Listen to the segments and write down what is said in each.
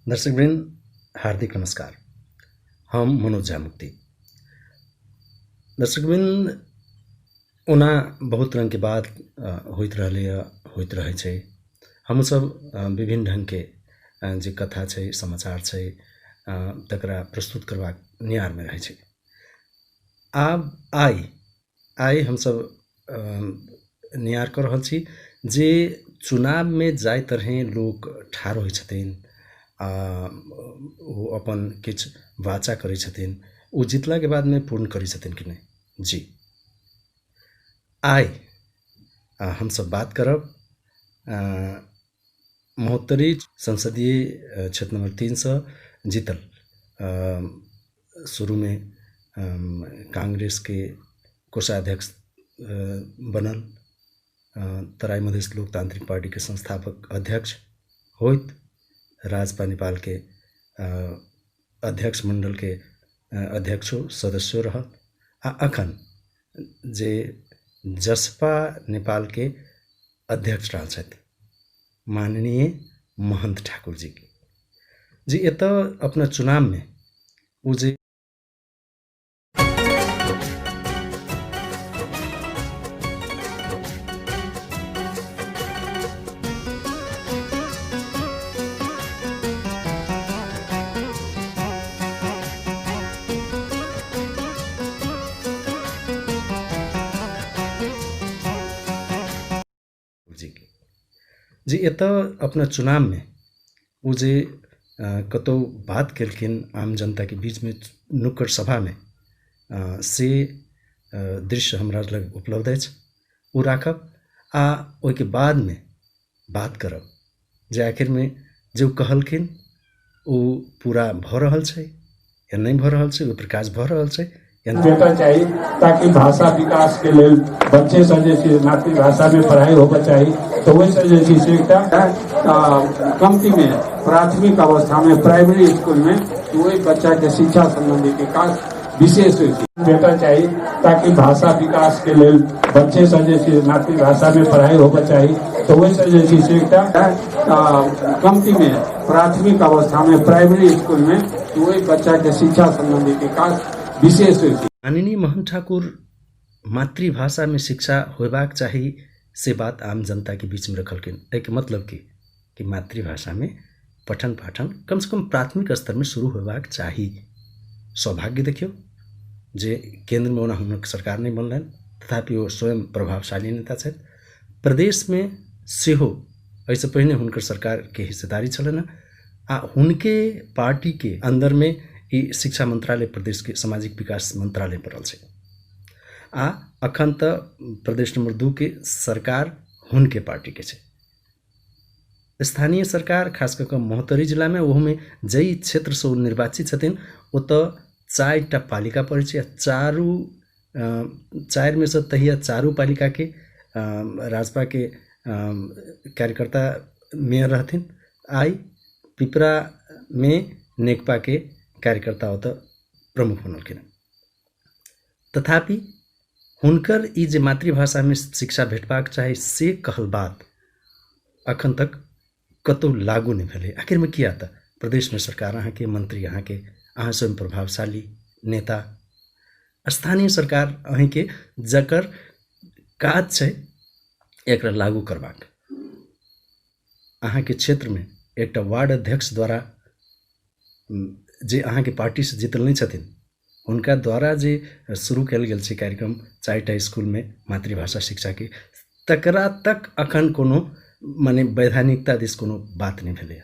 दर्शकवृन्द हार्दिक नमस्कार। हम मनोज मुक्ति। दर्शकवृन्द ओना बहुत रंग के बात होइत रहे छै। हम सब विभिन्न ढंग के जे कथा छै, समाचार छै, तकरा प्रस्तुत करबाक नियार में रहे छै। आइ हम सब नियार कर रहल छी जे चुनाव में जाय तरहे लोग ठाढ़ होय छथिन, वो अपन किछ वाचा करै छथिन, वो जितला के बाद में पूर्ण करै छथिन कि नहीं। जी आइ हम सब बात करब महोत्तरी संसदीय क्षेत्र नंबर 3 से जीतल शुरू में कांग्रेस के कोषाध्यक्ष बनल, तराई मधेश लोकतांत्रिक पार्टी के संस्थापक अध्यक्ष होइत, राजपा नेपाल के अध्यक्ष मंडल के अध्यक्षो सदस्यो रहल, आ अखन जे जसपा नेपाल के अध्यक्ष रहल छथि माननीय महंत ठाकुर जी एत अपना चुनाव में उ जे जी एत अपना चुनाव में उ जे कतौ बात केलखिन आम जनता के बीच में नुक्कड़ सभा में, से दृश्य हमरा लग उपलब्ध अछि। उ राखब आ ओइ के बाद में बात करब जे आखिर में जो कहलखिन उ पूरा भ रहल छै या नहीं भ रहल छै, ओइ प्रकाश भ रहल छै या बेटा चाहिए ताकि भाषा विकास के लिए बच्चे से जैसे मातृभाषा में पढ़ाई होगा चाहिए। तो वैसे जैसे कमती में प्राथमिक अवस्था में प्राइमरी स्कूल में वही बच्चा के शिक्षा संबंधी विकास विशेष बेटा चाहिए ताकि भाषा विकास के लिए बच्चे से जैसे मातृभाषा में पढ़ाई होगा चाहिए। तो वैसे जैसे कमती में प्राथमिक अवस्था में प्राइमरी स्कूल में वही बच्चा के शिक्षा संबंधी विकास विशेष माननीय महंत ठाकुर मातृभाषा में शिक्षा होबाक चाहिए से बात आम जनता के बीच में रखलखिन। एक मतलब कि मातृभाषा में पठन पाठन कम से कम प्राथमिक स्तर में शुरू होबाक चाहिए। सौभाग्य देखियो जे केंद्र में हुनक सरकार नहीं बनलन, तथापि वो स्वयं प्रभावशाली नेता छथि। प्रदेश में सेहो ऐसे पहिने हुनकर सरकार के हिस्सेदारी छलन, आ हुनके पार्टी के अंदर में ई शिक्षा मंत्रालय प्रदेश के सामाजिक विकास मंत्रालय पड़ल छै, आ अखन त प्रदेश नंबर 2 के सरकार हुनके पार्टी के छै। स्थानीय सरकार खास करके महोत्तरी जिला में ओहो में जई क्षेत्र से निर्वाचित छथिन ओत 4टा पालिका पड़े छै। चार में से तहिया 4 पालिका के राजपा के कार्यकर्ता मेयर रहथिन। आई पिपरा में नेकपा के कार्यकर्ता होता प्रमुख बनलखिन। तथापि हुनकर ई जे मातृभाषा में शिक्षा भेटबाक चाही से कहल बात अखन तक कतौ लागू नहीं भेलै। आखिर में किया था प्रदेश में सरकार, अहाँ के मंत्री, अहाँ स्वयं प्रभावशाली नेता, स्थानीय सरकार अहीं के जकर काज छै एकरा लागू करबाक। अहाँ के क्षेत्र में एकटा वार्ड अध्यक्ष द्वारा जे अहाँ के पार्टी से जीतल नहीं छथिन, उनका द्वारा जे शुरू कल गेल छै कार्यक्रम 4टा स्कूल में मातृभाषा शिक्षा के, तकरा तक अखन कोनो माने वैधानिकता दिस कोनो बात नहीं भेलै।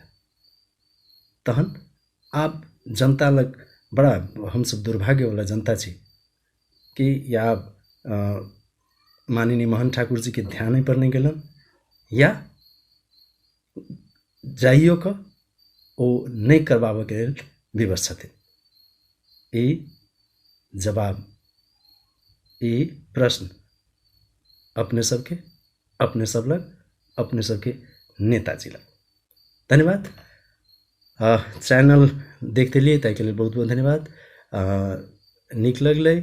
तहन आब जनता लग बड़ा हम सब दुर्भाग्य वाला जनता छी कि या माननीय महंत ठाकुर जी के ध्यान पर नहीं गेलन, या जाइयो क ओ नहीं करबाबे के लेल विवश छथिन। ई जवाब, ई प्रश्न अपने सबके, अपने सब लग, अपने सबके नेताजी लग। धन्यवाद। चैनल देखते लिए ताकि लिए बहुत बहुत धन्यवाद। नीक लगलै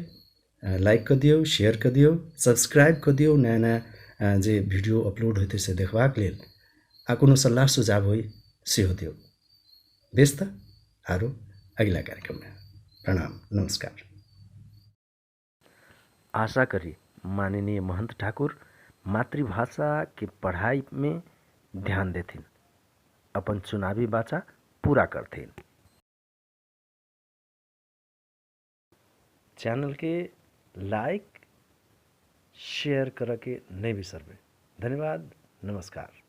लाइक कर दियो, शेयर कर दियो, सब्सक्राइब कर दियो। नया नया जे वीडियो अपलोड होते से देखबाक लेल आ कोनो सलाह सुझाव होई सेहो दियो। व्यस्त आरो अगला कार्यक्रम में। प्रणाम, नमस्कार। आशा करी माननीय महंत ठाकुर मातृभाषा के पढ़ाई में ध्यान देथिन, अपन चुनावी बाचा पूरा करथिन। चैनल के लाइक शेयर करके नहीं बिसरबे। धन्यवाद, नमस्कार।